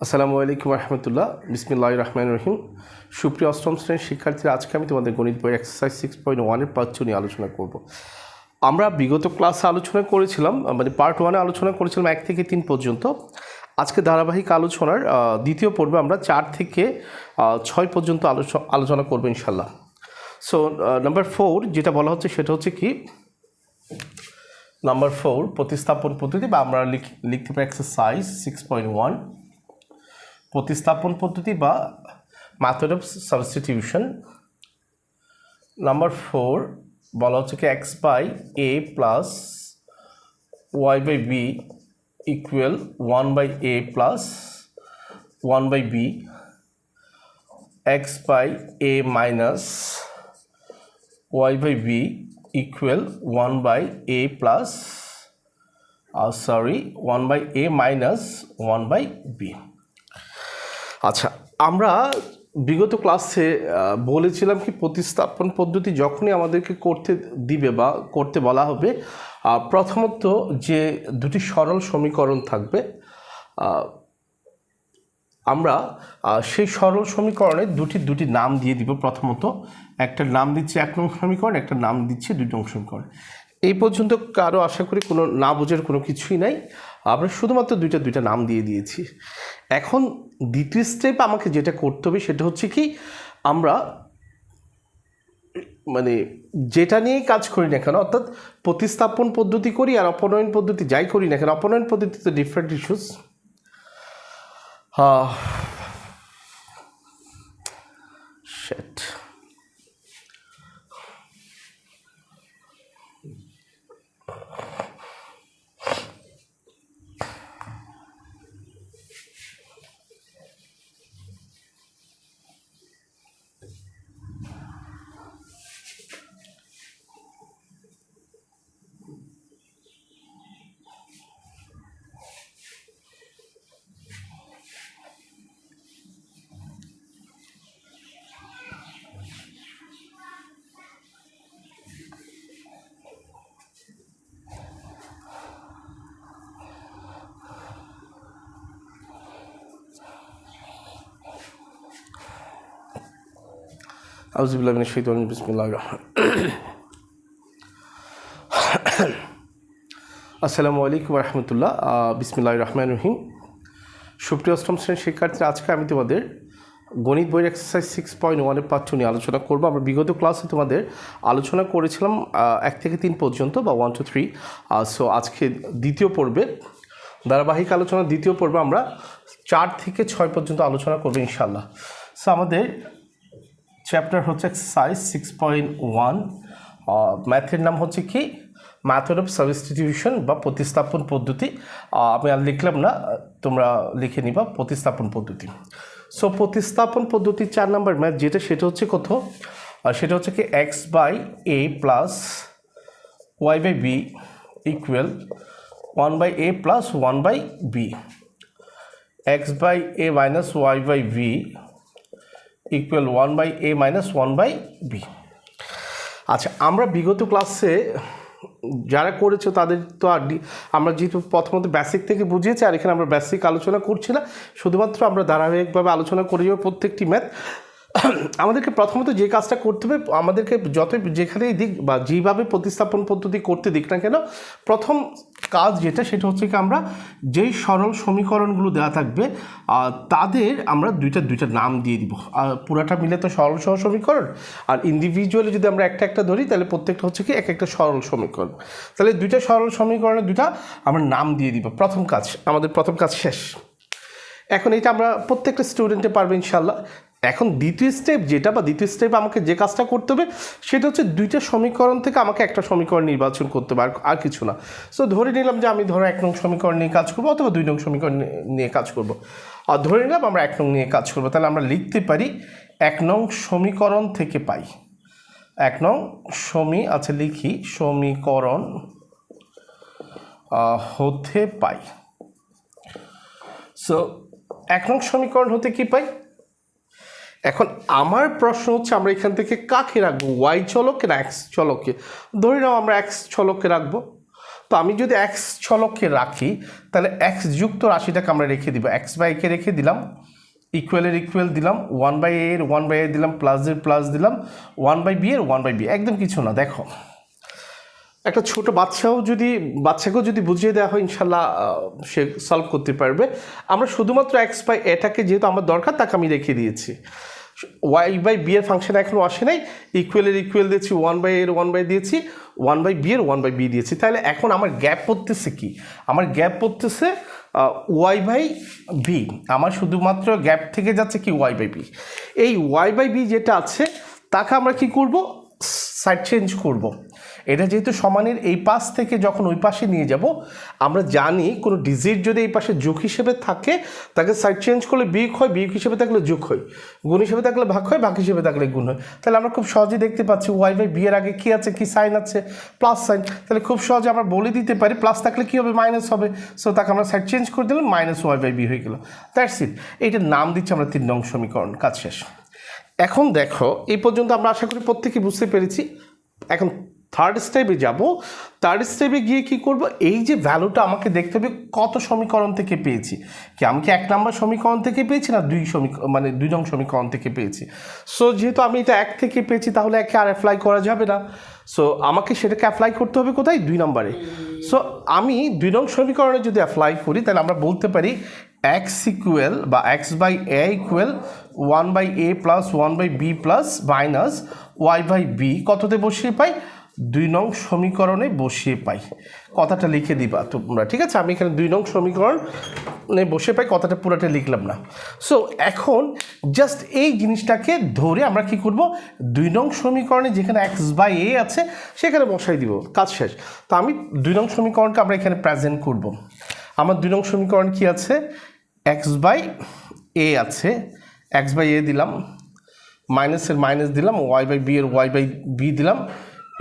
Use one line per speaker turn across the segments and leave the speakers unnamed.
আসসালামু আলাইকুম রহমতুল্লাহ। বিসমিল্লাহির রহমানির রহিম। সুপ্রিয় অষ্টম শ্রেণীর শিক্ষার্থীরা, আজকে আমি তোমাদের গণিত বই এক্সারসাইজ 6.1-এর পার্ট 2 নিয়ে আলোচনা করব। আমরা বিগত ক্লাসে আলোচনা করেছিলাম, মানে পার্ট 1-এ আলোচনা করেছিলাম 1 থেকে 3 পর্যন্ত। আজকে ধারাবাহিক আলোচনার দ্বিতীয় পর্বে আমরা 4 থেকে 6 পর্যন্ত আলোচনা করবো ইনশাল্লাহ। সো নাম্বার 4 যেটা বলা হচ্ছে সেটা হচ্ছে কি, নাম্বার 4 প্রতিস্থাপন পদ্ধতি, বা আমরা লিখতে পারি এক্সারসাইজ 6.1 প্রতিস্থাপন পদ্ধতি বা মেথড অফ সাবস্টিটিউশন। নাম্বার 4 বলা হচ্ছে কি x by a plus y by b equal 1 by a plus 1 by b, x by a minus y by b equal 1 by a plus 1 by a minus 1 by b. আচ্ছা, আমরা বিগত ক্লাসে বলেছিলাম কি প্রতিস্থাপন পদ্ধতি যখনই আমাদেরকে করতে দিবে বা করতে বলা হবে, প্রথমত যে দুটি সরল সমীকরণ থাকবে, আমরা সেই সরল সমীকরণে দুটি নাম দিয়ে দিব। প্রথমত একটা নাম দিচ্ছি 1 নং সমীকরণ, একটা নাম দিচ্ছি 2 নং সমীকরণ। এই পর্যন্ত কারো আশা করি কোনো না বোঝার কোনো কিছুই নাই। আমরা শুধুমাত্র দুইটা নাম দিয়ে দিয়েছি। এখন দ্বিতীয় স্টেপ আমাকে যেটা করতে হবে সেটা হচ্ছে কি, আমরা মানে যেটা নিয়েই কাজ করি না কেন, অর্থাৎ প্রতিস্থাপন পদ্ধতি করি আর অপনয়ন পদ্ধতি যাই করি না কেন, অপনয়ন পদ্ধতিতে ডিফারেন্ট ইস্যুস। শিট। আউযুবিল্লাহি মিনাশ শাইতানির রাজিম। বিসমিল্লাহির রহমানির রহিম। আসসালামু আলাইকুম রহমতুল্লাহ। বিসমিল্লাহির রহমানির রহিম। সুপ্রিয় অষ্টম শ্রেণীর শিক্ষার্থীরা, আজকে আমি তোমাদের গণিত বইয়ের এক্সারসাইজ 6.1-এর পার্ট 2 নিয়ে আলোচনা করবো। আমরা বিগত ক্লাসে তোমাদের আলোচনা করেছিলাম 1 থেকে 3 পর্যন্ত, বা 1 to 3। সো আজকে দ্বিতীয় পর্বে, ধারাবাহিক আলোচনার দ্বিতীয় পর্বে আমরা 4 থেকে 6 পর্যন্ত আলোচনা করবো ইনশাল্লাহ। সো আমাদের চ্যাপ্টার হচ্ছে এক্সারসাইজ 6.1, ম্যাথের নাম হচ্ছে কি মেথড অফ সাবস্টিটিউশন বা প্রতিস্থাপন পদ্ধতি। আমি আর লিখলাম না, তোমরা লিখে নিবা প্রতিস্থাপন পদ্ধতি। সো প্রতিস্থাপন পদ্ধতির 4 নম্বর ম্যাথ যেটা, সেটা হচ্ছে কত, সেটা হচ্ছে কি x by a plus y by b equal 1 by a plus 1 by b, x by a minus y by b equal 1 by a minus 1 by b. আচ্ছা, আমরা বিগত ক্লাসে যারা করেছো তাদের তো আর আমরা যেহেতু প্রথমত বেসিক থেকে বুঝিয়েছি, আর এখানে আমরা বেসিক আলোচনা করছি না, শুধুমাত্র আমরা ধারাবাহিকভাবে আলোচনা করে যাবো প্রত্যেকটি ম্যাথ। আমাদেরকে প্রথমত যে কাজটা করতে হবে, আমাদেরকে যেখানেই দিক বা যেইভাবে প্রতিস্থাপন পদ্ধতি করতে দিক না কেন, প্রথম কাজ যেটা, সেটা হচ্ছে কি আমরা যেই সরল সমীকরণগুলো দেওয়া থাকবে তাদের আমরা দুইটা নাম দিয়ে দিব। আর পুরাটা মিলে তো সরল সমীকরণ, আর ইন্ডিভিজুয়ালি যদি আমরা একটা ধরি তাহলে প্রত্যেকটা হচ্ছে কি একটা সরল সমীকরণ। তাহলে দুইটা সরল সমীকরণের আমরা নাম দিয়ে দিব। আমাদের প্রথম কাজ শেষ। এখন এটা আমরা প্রত্যেকটা স্টুডেন্টে পারবে ইনশাল্লাহ। এখন দ্বিতীয় স্টেপ যেটা, বা দ্বিতীয় স্টেপ আমাকে যে কাজটা করতে হবে সেটা হচ্ছে দুইটা সমীকরণ থেকে আমাকে একটা সমীকরণ নির্বাচন করতে হবে, আর কিছু না। সো ধরে নিলাম যে আমি 1 নং সমীকরণ নিয়ে কাজ করবো, অথবা 2 নং সমীকরণ নিয়ে কাজ করব। আর ধরে নিলাম আমরা 1 নং নিয়ে কাজ করবো, তাহলে আমরা লিখতে পারি 1 নং সমীকরণ থেকে পাই 1 নং লিখি সমীকরণ হতে পাই। সো 1 নং সমীকরণ হতে কি পাই? এখন আমার প্রশ্ন হচ্ছে, আমরা এখান থেকে কাকে রাখবো, ওয়াই চলককে না এক্স চলককে? ধরে নাও আমরা এক্স চলককে রাখবো। তো আমি যদি এক্স চলককে রাখি তাহলে এক্স যুক্ত রাশিটাকে আমরা রেখে দিব, এক্স বাই একে রেখে দিলাম, ইকুয়ালের ইকুয়াল দিলাম, 1/a এর 1/a দিলাম, প্লাসের প্লাস দিলাম, 1/b এর 1/b, একদম কিছু না। দেখো একটা ছোট বাচ্চাকেও যদি বুঝিয়ে দেওয়া হয় ইনশাল্লাহ সে সলভ করতে পারবে। আমরা শুধুমাত্র এক্স বাই এটাকে যেহেতু আমার দরকার তাকে আমি রেখে দিয়েছি, y/b এর ফাংশন এখনও আসে নাই, ইকুয়ালের ইকুয়াল দিয়েছি, 1/a এর 1/a দিয়েছি, 1/b এর 1/b দিয়েছি। তাহলে এখন আমার গ্যাপ পড়তেছে কি, আমার গ্যাপ পড়তেছে y/b, আমার শুধুমাত্র গ্যাপ থেকে যাচ্ছে কি y/b। এই y/b যেটা আছে তাকে আমরা কি করব, সাইড চেঞ্জ করব। এটা যেহেতু সমানের এই পাশ থেকে যখন ওই পাশে নিয়ে যাব, আমরা জানি কোনো ডিজিট যদি এই পাশে যোগ হিসেবে থাকে তাকে সাইড চেঞ্জ করলে বিয়োগ হয়, বিয়োগ হিসেবে থাকলে যোগ হয়, গুণ হিসেবে থাকলে ভাগ হয়, ভাগ হিসেবে থাকলে গুণ হয়। তাহলে আমরা খুব সহজেই দেখতে পাচ্ছি y/b এর আগে কী আছে, কি সাইন আছে, প্লাস সাইন। তাহলে খুব সহজে আমরা বলে দিতে পারি প্লাস থাকলে কী হবে, মাইনাস হবে। সো তাকে আমরা সাইড চেঞ্জ করে দিলাম, -y/b হয়ে গেল। That's it. এইটার নাম দিচ্ছি আমরা 3 নং সমীকরণ, কাজ শেষ। এখন দেখো এই পর্যন্ত আমরা আশা করি প্রত্যেকে বুঝতে পেরেছি। এখন থার্ড স্টেপে যাব। থার্ড স্টেপে গিয়ে কি করব, এই যে ভ্যালুটা আমাকে দেখতে হবে কত সমীকরণ থেকে পেয়েছি, কি আমি কি 1 নম্বর সমীকরণ থেকে পেয়েছি না 2 নং সমীকরণ থেকে পেয়েছি। সো যেহেতু আমি এটা 1 থেকে পেয়েছি তাহলে একে আর অ্যাপ্লাই করা যাবে না, সো আমাকে সেটাকে অ্যাপ্লাই করতে হবে কোথায়, 2 নম্বরে। সো আমি 2 নং সমীকরণে যদি অ্যাপ্লাই করি তাহলে আমরা বলতে পারি x ইকুয়াল বা x/a equal 1/a plus 1/b plus minus y/b কততে বসিয়ে পাই, 2 নং সমীকরণে বসিয়ে পাই। কথাটা লিখে দিবা তোমরা, ঠিক আছে? আমি এখানে 2 নং সমীকরণে বসে পাই, কথাটা পুরোটা লিখলাম না। সো এখন জাস্ট এই জিনিসটাকে ধরে আমরা কি করব, 2 নং সমীকরণে যেখানে x/a আছে সেখানে বসাই দিব, কাজ শেষ। তো আমি 2 নং সমীকরণকে আমরা এখানে প্রেজেন্ট করব। আমার 2 নং সমীকরণ কি আছে, x/a আছে, x/a দিলাম, মাইনাসের মাইনাস দিলাম, y/b এর y/b দিলাম,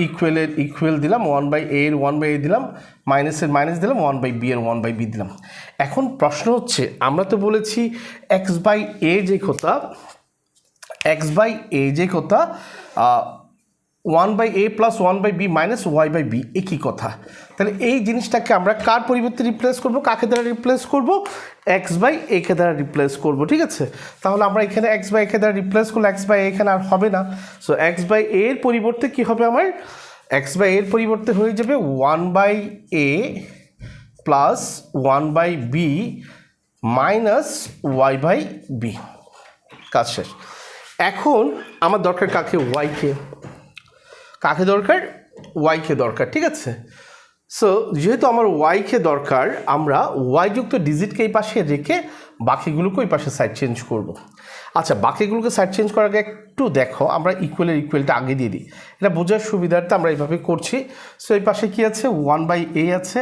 ইকুয়ালের ইকুয়াল দিলাম, 1/a এর 1/a দিলাম, মাইনাসের মাইনাস দিলাম, 1/b এর 1/b দিলাম। এখন প্রশ্ন হচ্ছে, আমরা তো বলেছি x/a যে কথা 1/a plus 1/b minus y/b একই কথা। তাহলে এই জিনিসটাকে আমরা কার পরিবর্তে রিপ্লেস করব, কাকে দ্বারা রিপ্লেস করব, x/a কে দ্বারা রিপ্লেস করব, ঠিক আছে? তাহলে আমরা এখানে x/a কে দ্বারা রিপ্লেস করলে x/a এখানে আর হবে না। সো x/a এর পরিবর্তে কি হবে, আমার x/a এর পরিবর্তে হয়ে যাবে 1/a plus 1/b minus y/b, কাজ শেষ। এখন আমার দরকার কাকে, কাকে দরকার, y-কে দরকার, ঠিক আছে? সো যেহেতু আমার y-কে দরকার, আমরা y যুক্ত ডিজিটকে এই পাশে রেখে বাকিগুলোকে ওই পাশে সাইড চেঞ্জ করব। আচ্ছা, বাকিগুলোকে সাইড চেঞ্জ করার আগে একটু দেখো, আমরা ইকুয়ালের ইকুয়ালটা আগে দিয়ে দিই, এটা বোঝার সুবিধার্থে আমরা এইভাবে করছি। সো এই পাশে কি আছে, 1/a আছে,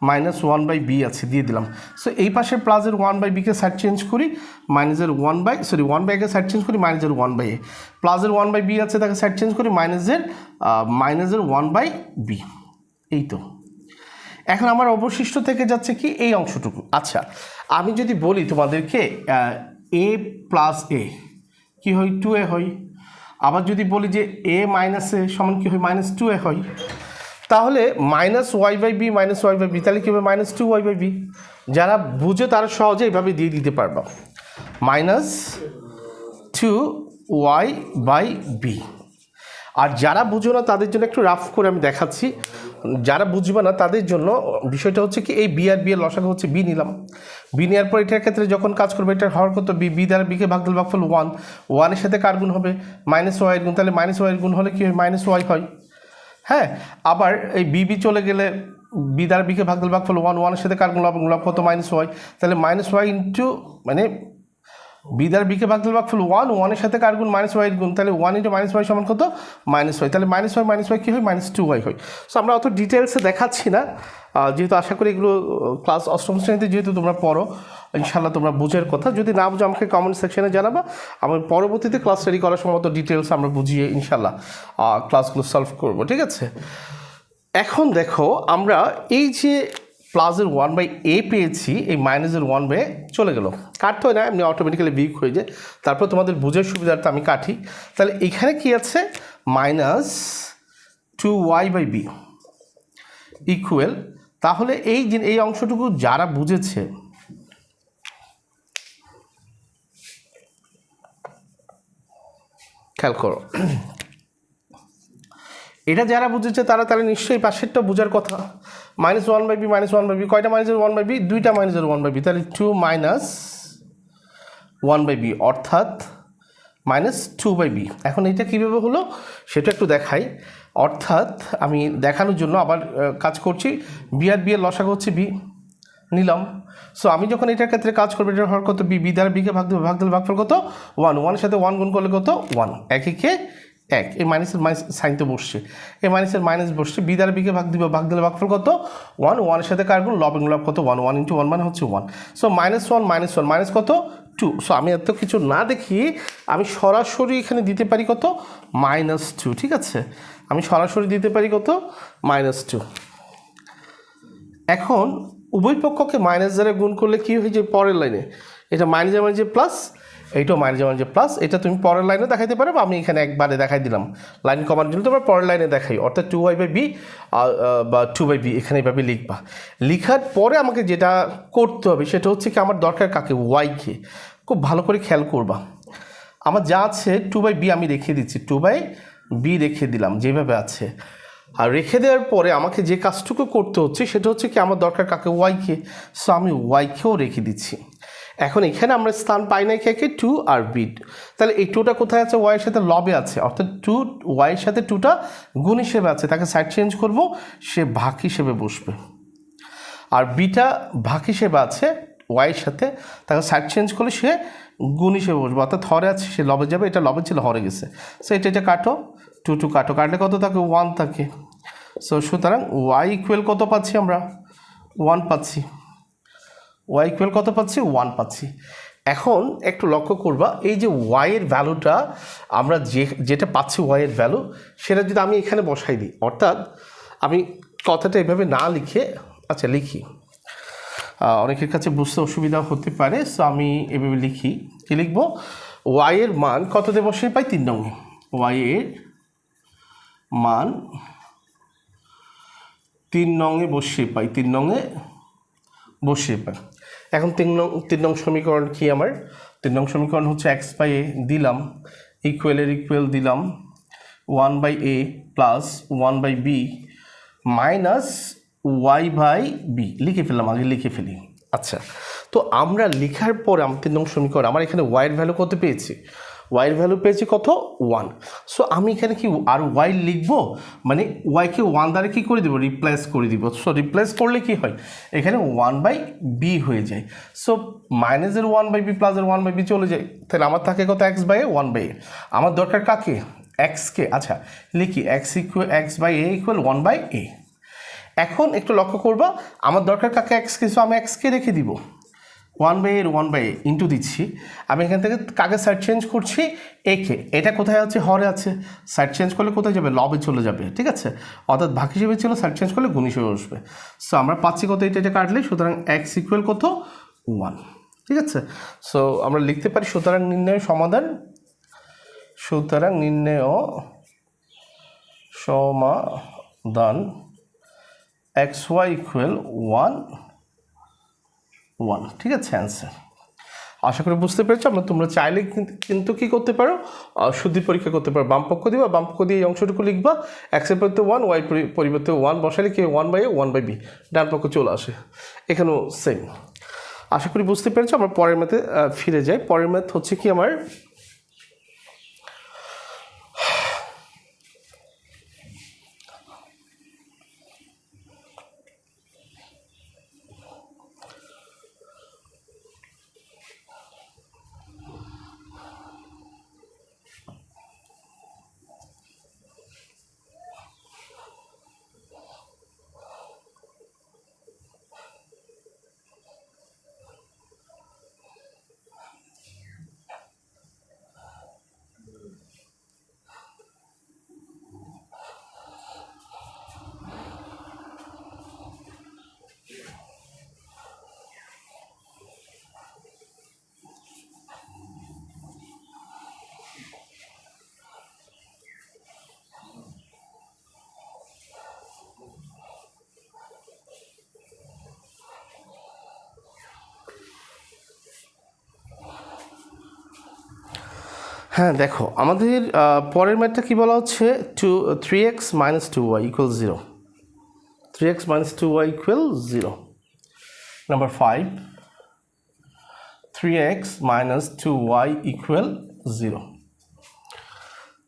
মাইনাস 1/b আছে, দিয়ে দিলাম। সো এই পাশের প্লাসের 1/b-কে সাইড চেঞ্জ করি, মাইনাসের 1/a-কে সাইড চেঞ্জ করি, মাইনাসের 1/a, প্লাসের 1/b আছে তাকে সাইড চেঞ্জ করি, মাইনাসের 1/b। এই তো এখন আমার অবশিষ্ট থেকে যাচ্ছে কি, এই অংশটুকু। আচ্ছা, আমি যদি বলি তোমাদেরকে a প্লাস a কী হয়, 2a হয়। আবার যদি বলি যে a মাইনাস a সমান কী হয়, -2a হয়। তাহলে মাইনাস y/b মাইনাস y/b তাহলে কী হবে, -2y/b। যারা বুঝে তারা সহজে এইভাবে দিয়ে দিতে পারবা, -2y/b। আর যারা বুঝো না তাদের জন্য একটু রাফ করে আমি দেখাচ্ছি, যারা বুঝবে না তাদের জন্য বিষয়টা হচ্ছে কি, এই বি আর বি এর লসাগু হচ্ছে বি নিলাম, বি নেওয়ার পর এটার ক্ষেত্রে যখন কাজ করবে এটার হওয়ার কত, বি দ্বারা বিকে ভাগ দিলে ভাগফল 1, 1-এর সাথে কার গুণ হবে, -y এর গুণ, তাহলে -y এর গুণ হলে কি হয়, -y হয়। হ্যাঁ, আবার এই বি চলে গেলে বি দ্বারা বিকে ভাগ দিলে ভাগফল 1, 1-এর সাথে কার গুণ হবে, গুণ কত, -y, তাহলে -y ইন্টু মানে বি দ্বারা বিকে ভাগ দিলে ভাগফল 1, 1-এর সাথে কার গুণ, -y এর গুণ, তাহলে 1 ইন্টু -y সমান কত, -y, তাহলে -y কী হয়, -2y হয়। সো আমরা অত ডিটেলসে দেখাচ্ছি না, যেহেতু আশা করি এগুলো ক্লাস 8ম শ্রেণীতে যেহেতু তোমরা পড়ো, ইনশাল্লাহ তোমরা বুঝের কথা। যদি না বুঝো আমাকে কমেন্ট সেকশনে জানাবা, আমি পরবর্তীতে ক্লাস রেডি করার সময় তো ডিটেলস আমরা বুঝিয়ে ইনশাল্লাহ ক্লাসগুলো সলভ করব, ঠিক আছে? এখন দেখো আমরা এই যে প্লাসের 1/a পেয়েছি, এই মাইনাসের 1/a চলে গেল, কাটতে হয় না, এমনি অটোমেটিক্যালি বিয়োগ হয়ে যায়। তারপর তোমাদের বোঝার সুবিধার্থে আমি কাটি। তাহলে এখানে কি আছে, -2y/b ইকুয়াল তাহলে এই অংশটুকু যারা বুঝেছে, খেয়াল করো, এটা যারা বুঝেছে তারা নিশ্চয়ই পাশেরটা বোঝার কথা। -1/b -1/b, কয়টা -1/b? দুইটা -1/b, তাহলে 2 - 1/b অর্থাৎ -2/b। এখন এটা কীভাবে হলো সেটা একটু দেখাই। অর্থাৎ আমি দেখানোর জন্য আবার কাজ করছি, বি আর বি এর লসাগু হচ্ছে বি নিলাম। সো আমি যখন এটার ক্ষেত্রে কাজ করবো, এটার হর কত? বি দ্বারা বিকে ভাগ দেবো, ভাগ দিলে ভাগফল কত? 1। 1-এর সাথে 1 গুণ করলে কত? 1। একে 1, এই মাইনাসের মাইনাস সাইন তো বসছে, এই মাইনাসের মাইনাস বসছে, বি দ্বারা বিকে ভাগ দিব, ভাগ দিলে ভাগফল কত? 1। 1-এর সাথে কার গুণ? লব কত? 1। 1 × 1 মানে হচ্ছে 1। সো -1 -1 মাইনাস কত? 2। সো আমি এত কিছু না দেখি আমি সরাসরি এখানে দিতে পারি কত? -2। ঠিক আছে, আমি সরাসরি দিতে পারি কত? -2। এখন উভয় পক্ষকে মাইনাস দ্বারা গুণ করলে কী হয়ে যায়? পরের লাইনে এটা মাইনাস প্লাস, এইটাও মাইনাস প্লাস। এটা তুমি পরের লাইনে দেখাইতে পারো, বা আমি এখানে একবারে দেখাই দিলাম লাইন কমার জন্য, তোমার পরের লাইনে দেখাই। অর্থাৎ 2y/b বা 2/b এখানে এইভাবে লিখবা। লিখার পরে আমাকে যেটা করতে হবে সেটা হচ্ছে কি, আমার দরকার কাকে? ওয়াইকে। খুব ভালো করে খেয়াল করবা। আমার যা আছে 2/b আমি রেখে দিচ্ছি, 2/b রেখে দিলাম যেভাবে আছে। আর রেখে দেওয়ার পরে আমাকে যে কাজটুকু করতে হচ্ছে সেটা হচ্ছে কি, আমার দরকার কাকে? ওয়াইকে। সো আমি ওয়াইকেও রেখে দিচ্ছি। এখন এখানে আমরা স্থান পাই নাই কে? 2 আর বি। তাহলে এই 2টা কোথায় আছে? ওয়াইয়ের সাথে লবে আছে, অর্থাৎ 2 ওয়াইয়ের সাথে 2টা গুণ হিসেবে আছে, তাকে সাইড চেঞ্জ করব, সে ভাগ হিসেবে বসবে। আর বিটা ভাগ হিসেবে আছে ওয়াইয়ের সাথে, তাকে সাইড চেঞ্জ করলে সে গুণ হিসেবে বসবে, অর্থাৎ হরে আছে সে লবে যাবে, এটা লবে ছিল হরে গেছে। সো এটা কাটো, 2 কাটো, কাটলে কত থাকে? 1 থাকে। সো সুতরাং ওয়াই ইকুয়াল কত পাচ্ছি আমরা? 1 পাচ্ছি। ওয়াই ইকুয়াল কত পাচ্ছি? 1 পাচ্ছি। এখন একটু লক্ষ্য করবা, এই যে ওয়াইয়ের ভ্যালুটা আমরা যেটা পাচ্ছি ওয়াইয়ের ভ্যালু, সেটা যদি আমি এখানে বসাই দিই, অর্থাৎ আমি কথাটা এভাবে না লিখে, আচ্ছা লিখি, অনেকের কাছে বুঝতে অসুবিধা হতে পারে। সো আমি এভাবে লিখি, কি লিখবো? ওয়াইয়ের মান কততে বসিয়ে পাই? 3 নং। ওয়াইয়ের মান 3 নংয়ে বসিয়ে পাই, 3 নংয়ে বসিয়ে পাই। এখন 3 নং সমীকরণ কি আমার? 3 নং সমীকরণ হচ্ছে x/a দিলাম, ইকুয়ালের ইকুয়াল দিলাম 1/a plus 1/b minus y/b লিখে ফেললাম, আগে লিখে ফেলি। আচ্ছা, তো আমরা লেখার পরে আমার 3 নং সমীকরণ, আমার এখানে y এর ভ্যালু কত পেয়েছি? y এর ভ্যালু পেয়েছি কত? 1। সো আমি এখানে কি আর y লিখবো? মানে y-কে 1 দ্বারা কী করে দেবো? রিপ্লেস করে দিব। সো রিপ্লেস করলে কি হয়? এখানে 1/b হয়ে যায়। সো মাইনাসের 1/b প্লাসের 1/b চলে যায়, তাহলে আমার থাকে কত? x/a 1/a। আমার দরকার কাকে? x-কে। আচ্ছা লিখি, x/a ইকুয়াল 1/a। এখন একটু লক্ষ্য করবা, আমার দরকার কাকে? x-কে। সো আমি x-কে রেখে দিব, 1/a এর 1/a ইন্টু দিচ্ছি। আমি এখান থেকে কাকে সাইড চেঞ্জ করছি? একে। এটা কোথায় আছে? হরে আছে, সাইড চেঞ্জ করলে কোথায় যাবে? লবে চলে যাবে। ঠিক আছে, অর্থাৎ ভাগ হিসেবে ছিল, সাইড চেঞ্জ করলে গুণ হিসেবে বসবে। সো আমরা পাচ্ছি কত? এটা কাটলে, সুতরাং x ইকুয়াল কত? 1। ঠিক আছে, সো আমরা লিখতে পারি সুতরাং নির্ণয় সমাধান, সুতরাং নির্ণয় সমাধান xy ইকুয়াল 1 1। ঠিক আছে, অ্যান্সার। আশা করি বুঝতে পেরেছো। তোমরা চাইলে কিন্তু কী করতে পারো? শুদ্ধি পরীক্ষা করতে পারো। বামপক্ষ দিবা, বামপক্ষ দিয়ে এই অংশটুকু লিখবা, এক্সের পরিবর্তে 1, ওয়াই পরিবর্তে 1 বসালে কি? 1/a 1/b, ডান পক্ষ চলে আসে। এখানেও সেম। আশা করি বুঝতে পেরেছো। আমরা পরের ম্যাথে ফিরে যাই। পরের ম্যাথ হচ্ছে কি আমার, হ্যাঁ দেখো আমাদের পরের ম্যাথটা কী বলা হচ্ছে 3x minus 2y equals 0. 3x minus 2y equals 0. Number 5, 3x minus 2y equal 0.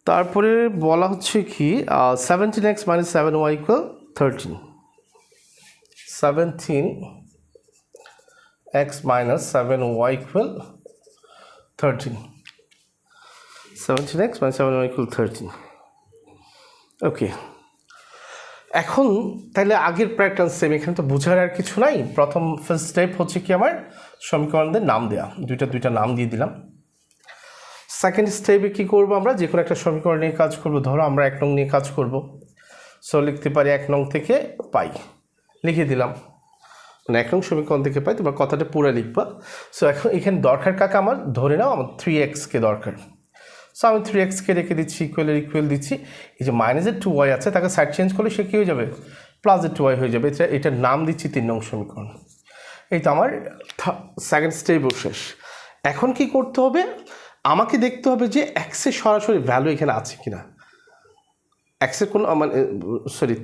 তারপরে বলা হচ্ছে কি 17x minus 7y equal 13. 17x minus 7y equal 13. 17x minus 7y equal 13. ওকে, এখন তাহলে আগের প্যাটার্ন সেম, এখানে তো বোঝার আর কিছু নাই। প্রথম ফার্স্ট স্টেপ হচ্ছে কি আমার সমীকরণদের নাম দেওয়া, দুইটা নাম দিয়ে দিলাম। সেকেন্ড স্টেপে কী করবো, আমরা যে কোনো একটা সমীকরণ নিয়ে কাজ করবো। ধরো আমরা 1 নং নিয়ে কাজ করব, সো লিখতে পারি 1 নং থেকে পাই, লিখে দিলাম। মানে 1 নং সমীকরণ থেকে পাই, তোমার কথাটা পুরো লিখবা। সো এখন এখানে দরকার কাকে আমার, ধরে নাও আমার 3xকে দরকার। সো আমি 3xকে রেখে দিচ্ছি, ইকুয়াল দিচ্ছি। এই যে মাইনাসের 2y আছে তাকে সাইড চেঞ্জ করলে সে কী হয়ে যাবে, প্লাসের 2y হয়ে যাবে। এটার নাম দিচ্ছি 3 নং সমীকরণ। এই তো আমার সেকেন্ড স্টেপও শেষ। এখন কি করতে হবে, আমাকে দেখতে হবে যে এক্সের সরাসরি ভ্যালু এখানে আছে কিনা, এক্সের কোনো মানে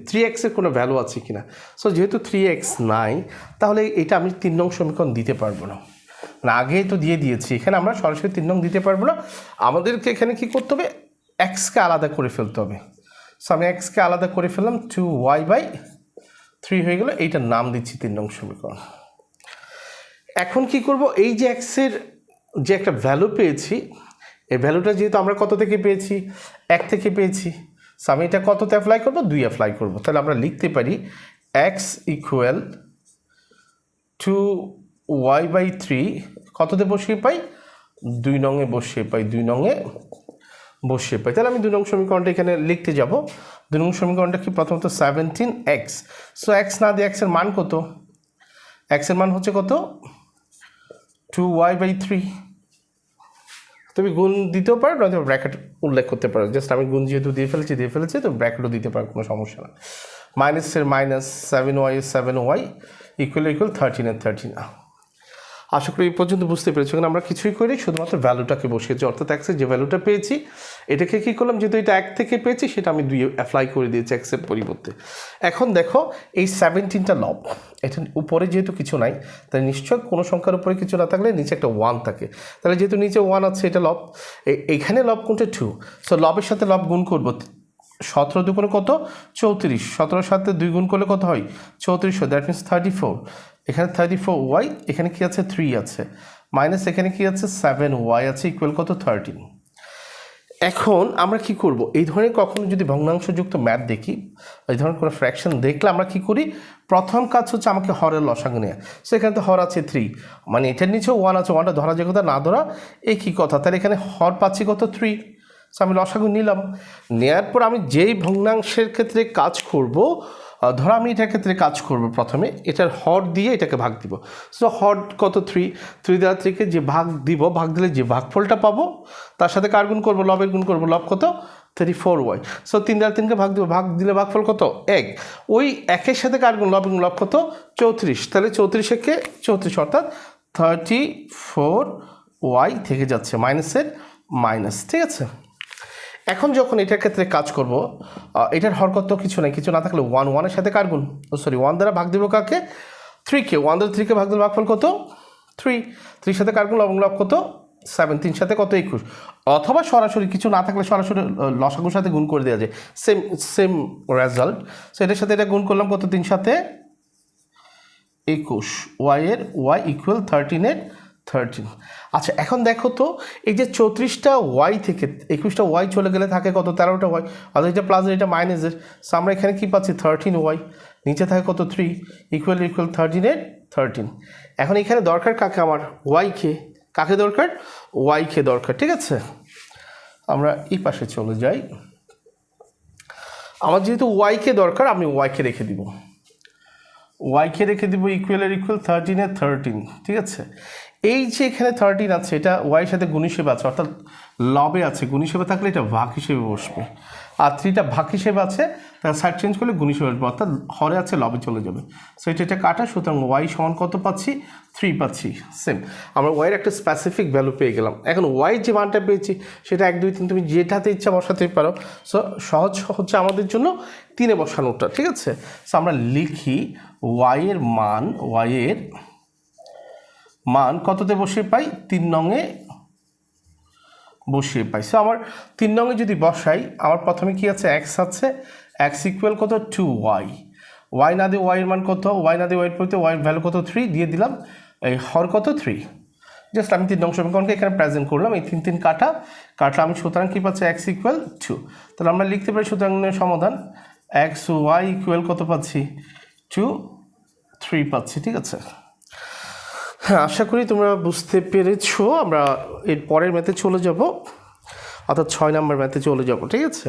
3xের কোনো ভ্যালু আছে কিনা। সো যেহেতু 3x নাই, তাহলে এটা আমি 3 নং সমীকরণ দিতে পারবো না। মানে আগেই তো দিয়ে দিয়েছি, এখানে আমরা সরাসরি 3 নং দিতে পারবো না। আমাদেরকে এখানে কি করতে হবে, এক্সকে আলাদা করে ফেলতে হবে। সো আমি এক্সকে আলাদা করে ফেললাম, 2y/3 হয়ে গেল। এইটার নাম দিচ্ছি 3 নং সমীকরণ। এখন কি করব, এই যে এক্সের যে একটা ভ্যালু পেয়েছি, এই ভ্যালুটা যেহেতু আমরা কত থেকে পেয়েছি, 1 থেকে পেয়েছি। সো আমি এটা কততে অ্যাপ্লাই করবো, 2 অ্যাপ্লাই করবো। তাহলে আমরা লিখতে পারি x ইকুয়াল 2y/3 কততে বসিয়ে পাই, 2 নংয়ে বসিয়ে পাই, 2 নংয়ে বসিয়ে পাই। তাহলে আমি 2 নং সমীকরণটা এখানে লিখতে যাব। 2 নং সমীকরণটা কি, প্রথমত 17x। সো x না দিয়ে x এর মান কত, x এর মান হচ্ছে কত, 2y/3। তুমি গুণ দিতেও পারো, নয়তো ব্র্যাকেট উল্লেখ করতে পারো। জাস্ট আমি গুণ যেহেতু দিয়ে ফেলেছি তো ব্র্যাকেটও দিতে পারো, কোনো সমস্যা না। মাইনাসের মাইনাস, 7y ইকুয়াল 13 13। আশা করি এই পর্যন্ত বুঝতে পেরেছি। কারণ আমরা কিছুই করি, শুধুমাত্র ভ্যালুটাকে বসিয়েছি, অর্থাৎ এক্সের যে ভ্যালুটা পেয়েছি এটাকে কী করলাম, যেহেতু এটা 1 থেকে পেয়েছি সেটা আমি 2 অ্যাপ্লাই করে দিয়েছি এক্সের পরিবর্তে। এখন দেখো এই 17টা লব, এটা উপরে যেহেতু কিছু নাই, তাই নিশ্চয় কোনো সংখ্যার উপরে কিছু না থাকলে নিচে একটা 1 থাকে। তাহলে যেহেতু নিচে 1 আছে, এটা লব, এইখানে লব কোনটা 2। সো লবের সাথে লব গুণ করবো। 17 দুগুণে কত, 34। 17-এর সাথে 2 গুণ করলে কত হয়, 34 হয়। That means 34। এখানে 34y, এখানে কি আছে, 3 আছে, মাইনাস এখানে কি আছে, 7y আছে, ইকুয়াল কত, 13। এখন আমরা কি করব, এই ধরনের কখনো যদি ভগ্নাংশযুক্ত ম্যাথ দেখি, এই ধরনের কোনো ফ্র্যাকশন দেখলে আমরা কি করি, প্রথম কাজ হচ্ছে আমাকে হরের লসাগু নেওয়া। সো এখানে তো হর আছে 3, মানে এটার নিচেও 1 আছে, 1টা ধরা যে কথা, না ধরা এই কী কথা। তাহলে এখানে হর পাচ্ছি কত, 3। সো আমি লসাগু নিলাম। নেওয়ার পর আমি যেই ভগ্নাংশের ক্ষেত্রে কাজ করব, ধরো আমি এটার ক্ষেত্রে কাজ করব, প্রথমে এটার হর দিয়ে এটাকে ভাগ দিব। সো হর কত, 3 দ্বারা 3কে যে ভাগ দিব, ভাগ দিলে যে ভাগফলটা পাবো তার সাথে কার গুণ করবো, লবের গুণ করবো। লব কত, 34y। সো 3 দ্বারা 3কে ভাগ দিব, ভাগ দিলে ভাগফল কত, 1। ওই 1-এর সাথে কার গুণ, লবের গুণ, লব কত, 34। তাহলে 34-কে 34, অর্থাৎ 34y থেকে যাচ্ছে, মাইনাসের মাইনাস, ঠিক আছে। এখন যখন এটার ক্ষেত্রে কাজ করব, এটার হর কত, কিছু নাই, কিছু না থাকলে 1 এর সাথে কার গুণ, 1 দ্বারা ভাগ দেবো কাকে, 3কে। 1 দ্বারা 3কে ভাগ দিলে ভাগফল কত, 3 সাথে কার গুণ, লব কত, 7। 3 সাথে কত, 21। অথবা সরাসরি কিছু না থাকলে সরাসরি লসাগুর সাথে গুণ করে দেওয়া যায়, সেম রেজাল্ট। সো এটার সাথে এটা গুণ করলাম কত, 3 সাথে 21, y ইকুয়াল 13 13। আচ্ছা এখন দেখো তো, এই যে 34টা ওয়াই থেকে 21টা ওয়াই চলে গেলে থাকে কত, 13টা ওয়াই, অর্থাৎ এটা প্লাস এটা মাইনাসের। সো আমরা এখানে কী পাচ্ছি, 13y, নিচে থাকে কত, 3, ইকুয়াল 13 13। এখন এখানে দরকার কাকে, আমার ওয়াইকে। কাকে দরকার, ওয়াইকে দরকার, ঠিক আছে। আমরা এই পাশে চলে যাই। আমার যেহেতু ওয়াইকে দরকার, আমি ওয়াইকে রেখে দিব, ইকুয়াল 13 13, ঠিক আছে। এই যে এখানে 13 আছে এটা ওয়াইয়ের সাথে গুণ হিসেবে আছে, অর্থাৎ লবে আছে, গুণ হিসেবে থাকলে এটা ভাগ হিসেবে বসবে। আর 3টা ভাগ হিসেবে আছে, তার সাইড চেঞ্জ করলে গুণ হিসেবে আসবে, অর্থাৎ হরে আছে লবে চলে যাবে। সো এটা কাটা, সুতরাং ওয়াই সমান কত পাচ্ছি? 3 পাচ্ছি। সেম আমরা ওয়াইয়ের একটা স্পেসিফিক ভ্যালু পেয়ে গেলাম। এখন ওয়াই যে মানটা পেয়েছি সেটা 1 2 3 তুমি যেটাতে ইচ্ছা বসাতেই পারো। সো সহজ হচ্ছে আমাদের জন্য 3-এ বসানোটা, ঠিক আছে? সো আমরা লিখি ওয়াইয়ের মান কততে বসিয়ে পাই? 3 নংয়ে বসিয়ে পাই। সো আমার 3 নংয়ে যদি বসাই, আমার প্রথমে কি আছে? এক্স আছে, এক্স ইকুয়াল কত? 2y। ওয়াই না দিয়ে ওয়াইয়ের মান কত? ওয়াই না দিয়ে ওয়াইয়ের পরিবর্তে ওয়াইয়ের ভ্যালু কত? 3 দিয়ে দিলাম। এই হর কত? 3। জাস্ট আমি 3 নং সমীকরণকে এখানে প্রেজেন্ট করলাম। এই 3 3 কাটা আমি, সুতরাং কী পাচ্ছি? X equal 2। তাহলে আমরা লিখতে পারি সুতরাং সমাধান এক্স ওয়াই ইকুয়াল কত পাচ্ছি? 2 3 পাচ্ছি, ঠিক আছে? হ্যাঁ, আশা করি তোমরা বুঝতে পেরেছো। আমরা এর পরের ম্যাথে চলে যাব, অর্থাৎ 6 নম্বর ম্যাথে চলে যাব, ঠিক আছে?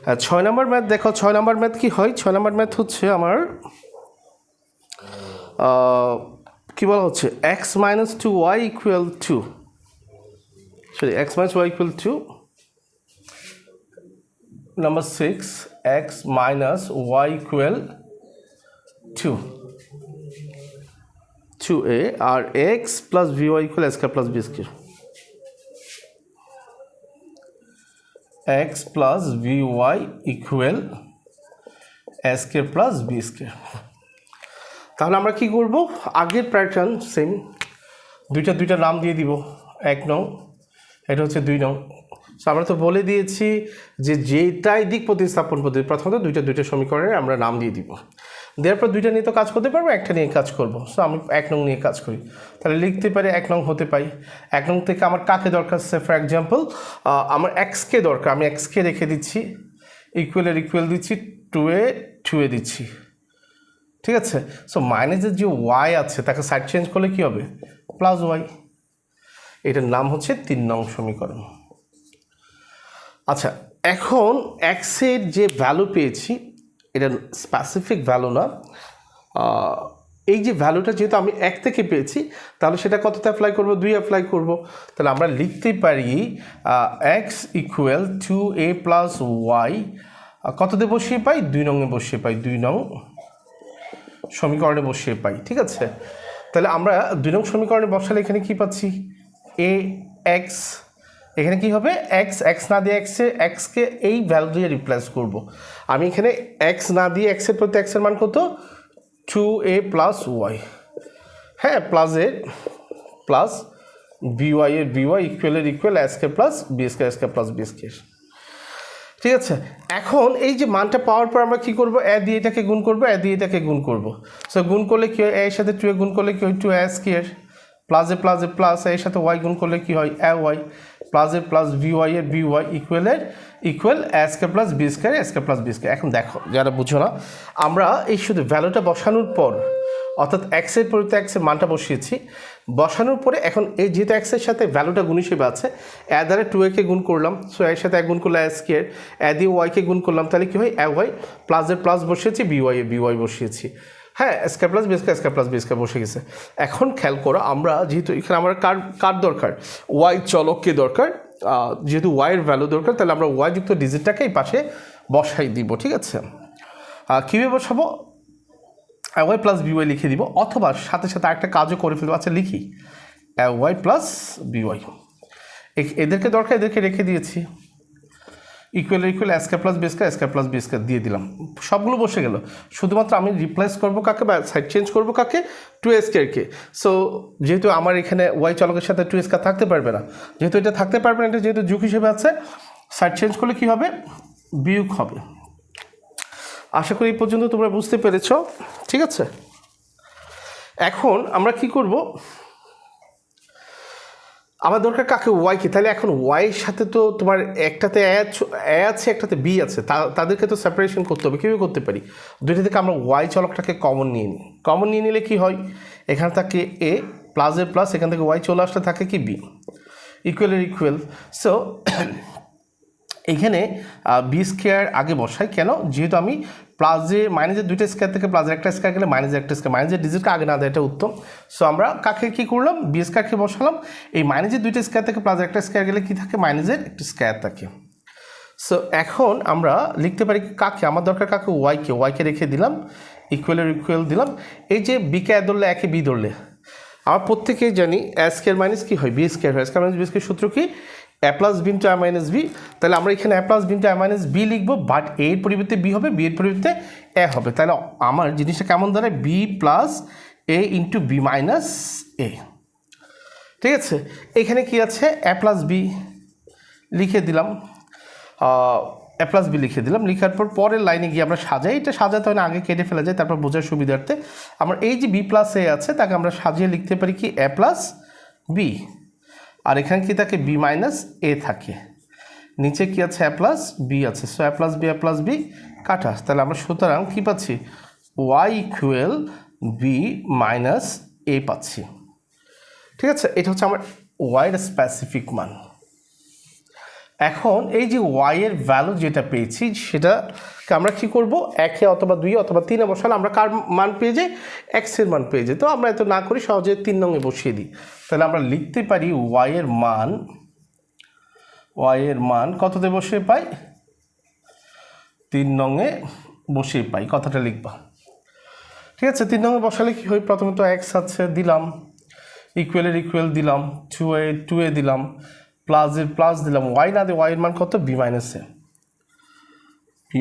হ্যাঁ, 6 নম্বর ম্যাথ দেখো। 6 নম্বর ম্যাথ কি হয়? 6 নম্বর ম্যাথ হচ্ছে আমার কি বলা হচ্ছে? X minus 2y equal 2, sorry x minus y equal 2, number 6 x minus y equal 2a, আর x plus b y equal square plus b square. X plus b y equal square plus b square. তাহলে আমরা কি করব? আগের pattern same, দুইটা নাম দিয়ে দিব। 1 নং, এটা হচ্ছে 2 নং। সো আমরা তো বলে দিয়েছি যে যেটাই দিক প্রতিস্থাপন পদ্ধতি, প্রথমত দুইটা সমীকরণের আমরা নাম দিয়ে দিব। দেওয়ার পর 2টা নিয়ে তো কাজ করতে পারবো, একটা নিয়ে কাজ করব। সো আমি 1 নং নিয়ে কাজ করি। তাহলে লিখতে পারি 1 নং হতে পাই। 1 নং থেকে আমার কাকে দরকার? ফর এক্সাম্পল আমার এক্সকে দরকার, আমি এক্সকে রেখে দিচ্ছি, ইকুয়াল দিচ্ছি, 2a দিচ্ছি, ঠিক আছে? সো মাইনাসের যে ওয়াই আছে তাকে সাইড চেঞ্জ করলে কি হবে? Plus y. এটার নাম হচ্ছে 3 নং সমীকরণ। আচ্ছা, এখন এক্সের যে ভ্যালু পেয়েছি, এটা স্পেসিফিক ভ্যালু না, এই যে ভ্যালুটা যেহেতু আমি 1 থেকে পেয়েছি, তাহলে সেটা কততে অ্যাপ্লাই করব? 2 অ্যাপ্লাই করব। তাহলে আমরা লিখতে পারি x equal 2a plus Y কততে বসিয়ে পাই? 2 নংয়ে বসিয়ে পাই, 2 নং সমীকরণে বসিয়ে পাই, ঠিক আছে? তাহলে আমরা 2 নং সমীকরণে বসালে এখানে কি পাচ্ছি? এ এক্স, এখানে কি হবে? এক্স না দিয়ে এক্সকে এই ভ্যালু দিয়ে রিপ্লেস করব। আমি এখানে এক্স না দিয়ে এক্সের প্রতি এক্সের মান কত? 2a প্লাস ওয়াই, হ্যাঁ, প্লাস বিওয়াই এর b y equal square plus b square plus b square, ঠিক আছে? এখন এই যে মানটা পাওয়ার পর আমরা কি করব? এ দিয়ে এটাকে গুণ করব, এ দিয়ে এটাকে গুণ করব। সো গুণ করলে কি হয়? এর সাথে 2a গুণ করলে কি হয়? 2a স্কয়ার, প্লাস এর সাথে ওয়াই গুণ করলে কি হয়? এ ওয়াই, প্লাস ভিওয়াই এর b y equal square plus b square. এখন দেখো, যারা বুঝো না, আমরা এই শুধু ভ্যালুটা বসানোর পর, অর্থাৎ এক্সের পরিবর্তে এক্সের মানটা বসিয়েছি, বসানোর পরে এখন এই যেহেতু এক্সের সাথে ভ্যালুটা গুণ হিসেবে আছে, এ দ্বারা 2a কে গুণ করলাম, সো এর সাথে এক গুণ করলে এ স্কয়ার, এ দিয়ে ওয়াইকে গুণ করলাম, তাহলে কি হয়? এ ওয়াই, প্লাস বসিয়েছি, বিওয়াই বসিয়েছি, হ্যাঁ, স্কয়ার প্লাস বি স্কয়ার বসে গেছে। এখন খেয়াল করো, আমরা যেহেতু এখানে আমরা কার দরকার? ওয়াই চলককে দরকার। যেহেতু ওয়াইয়ের ভ্যালু দরকার, তাহলে আমরা ওয়াই যুক্ত ডিজিটটাকে এই পাশে বসাই দিব, ঠিক আছে? কীভাবে বসাবো? ওয়াই প্লাস বিওয়াই লিখে দিব, অথবা সাথে আরেকটা কাজও করে ফেলবো। আচ্ছা, লিখি ওয়াই প্লাস বিওয়াই, এদেরকে দরকার, এদেরকে রেখে দিয়েছি, equal square plus b square দিয়ে দিলাম, সবগুলো বসে গেল। শুধুমাত্র আমি রিপ্লেস করবো কাকে, বা সাইড চেঞ্জ করবো কাকে? 2a স্কয়ারকে। সো যেহেতু আমার এখানে ওয়াই চলকের সাথে 2a স্কয়ার থাকতে পারবে না, যেহেতু এটা থাকতে পারবে না, এটা যেহেতু যোগ হিসেবে আছে, সাইড চেঞ্জ করলে কী হবে? বিয়োগ হবে। আশা করি এই পর্যন্ত তোমরা বুঝতে পেরেছ, ঠিক আছে? এখন আমরা কি করব? আমার দরকার কাকে? ওয়াইকে। তাহলে এখন ওয়াইয়ের সাথে তো তোমার একটাতে এ আছে, একটাতে বি আছে, তাদেরকে তো সেপারেশন করতে হবে। কীভাবে করতে পারি? দুইটা থেকে আমরা ওয়াই চলকটাকে কমন নিয়ে নিই। কমন নিয়ে নিলে কি হয়? এখানে থাকে এ, প্লাস, এখান থেকে ওয়াই চলে আসলে থাকে কি? বি। ইকুয়ালের ইকুয়াল। সো এখানে বি স্কোয়ার আগে বসাই কেন, যেহেতু আমি প্লাসের মাইনাসের দুইটা স্কোয়ার থেকে প্লাসের একটা স্কোয়ার গেলে মাইনাসের একটা স্কোয়ার, মাইনাসের ডিজিটকে আগে না দেয়, এটা উত্তম। সো আমরা কাকে কী করলাম, বি স্কোয়ারকে বসালাম। এই মাইনাসের দুইটা স্কোয়ার থেকে প্লাসের একটা স্কোয়ার গেলে কী থাকে, মাইনাসের একটা স্কোয়ার থাকে। সো এখন আমরা লিখতে পারি কাকে, আমার দরকার কাকে, ওয়াইকে রেখে দিলাম, ইকুয়ালের ইকুয়াল দিলাম। এই যে বিকে এ ধরলে একে বি ধরলে, আমরা প্রত্যেকেই জানি এ স্কোয়ার মাইনাস কী হয়, বি স্কোয়ার হয়। স্কোয়ার মাইনাস বি স্কোয়ার সূত্র কি, এ প্লাস বি ইন্টু এ মাইনাস বি। তাহলে আমরা এখানে এ প্লাস বি ইন্টু এ মাইনাস বি লিখবো, বাট এর পরিবর্তে বি হবে, বি এর পরিবর্তে এ হবে। তাহলে আমার জিনিসটা কেমন দাঁড়ায়, বি প্লাস এ ইন্টু বি মাইনাস এ। ঠিক আছে, এখানে কি আছে, এ প্লাস বি লিখে দিলাম, এ প্লাস বি লিখে দিলাম। লিখার পর পরের লাইনে গিয়ে আমরা সাজাই, এটা সাজাতে হয় না, আগে কেটে ফেলা যায়, তারপর বোঝার সুবিধার্থে আমার এই যে বি প্লাস এ আছে তাকে আমরা সাজিয়ে লিখতে পারি কি, এ প্লাস বি। আর এখানে কি থাকে, বি মাইনাস এ থাকে, নিচে কি আছে, এ প্লাস বি আছে। সো এ প্লাস বি কাটা। তাহলে আমরা সুতরাং কী পাচ্ছি, ওয়াই ইকুয়াল বি মাইনাস এ পাচ্ছি। ঠিক আছে, এটা হচ্ছে আমার ওয়াইয়ের স্পেসিফিক মান। এখন এই যে ওয়াইয়ের ভ্যালু যেটা পেয়েছি সেটাকে আমরা কী করবো, একে অথবা দুই অথবা তিনে বসালে আমরা কার মান পেয়ে যাই, এক্সের মান পেয়ে যাই। তো আমরা এত না করি, সহজে 3 নঙে বসিয়ে দিই। তাহলে আমরা লিখতে পারি ওয়াইয়ের মান কততে বসিয়ে পাই, 3 নঙে বসিয়ে পাই, কথাটা লিখবা। ঠিক আছে, 3 নঙে বসালে কী হয়, প্রথমে তো এক্স আছে দিলাম, ইকুয়ালের ইকুয়াল দিলাম, 2a দিলাম, প্লাসের প্লাস দিলাম, ওয়াই না দিয়ে ওয়াইয়ের মান কত, বি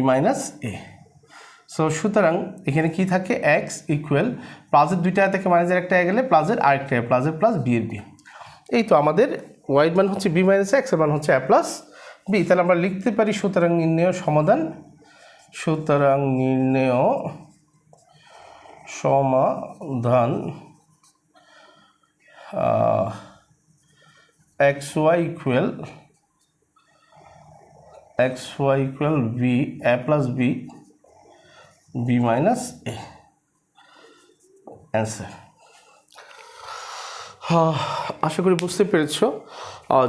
মাইনাস এ। সো সুতরাং এখানে কি থাকে, এক্স ইকুয়াল প্লাসের দুইটা থেকে মাইনাসের একটা গেলে প্লাসের আরেকটা, প্লাসের প্লাস বি এর বি। এই তো আমাদের ওয়াইয়ের মান হচ্ছে বি মাইনাস এক্স, এর মান হচ্ছে এ প্লাস বি। তাহলে আমরা লিখতে পারি সুতরাং নির্ণেয় সমাধান, x Y equal B A plus B B minus A. Answer. আশা করি বুঝতে পেরেছ।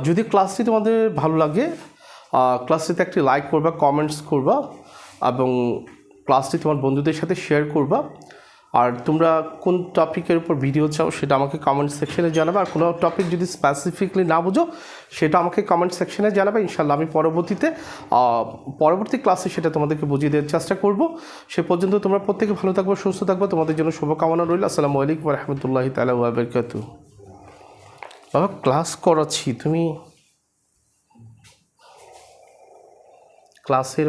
যদি ক্লাসটি তোমাদের ভালো লাগে, ক্লাসটিতে একটি লাইক করবা, কমেন্টস করবা এবং ক্লাসটি তোমার বন্ধুদের সাথে শেয়ার করবা। আর তোমরা কোন টপিকের উপর ভিডিও চাও সেটা আমাকে কমেন্ট সেকশনে জানাবে। আর কোনো টপিক যদি স্পেসিফিকলি না বুঝো সেটা আমাকে কমেন্ট সেকশনে জানাবে। ইনশাল্লাহ আমি পরবর্তী ক্লাসে সেটা তোমাদেরকে বুঝিয়ে দেওয়ার চেষ্টা করব। সে পর্যন্ত তোমরা প্রত্যেকে ভালো থাকবো, সুস্থ থাকবো, তোমাদের জন্য শুভকামনা রইল। আসসালামু আলাইকুম ওয়া রাহমাতুল্লাহি তাআলা ওয়া বারাকাতুহু। বাবা ক্লাস করাচ্ছি, তুমি ক্লাসের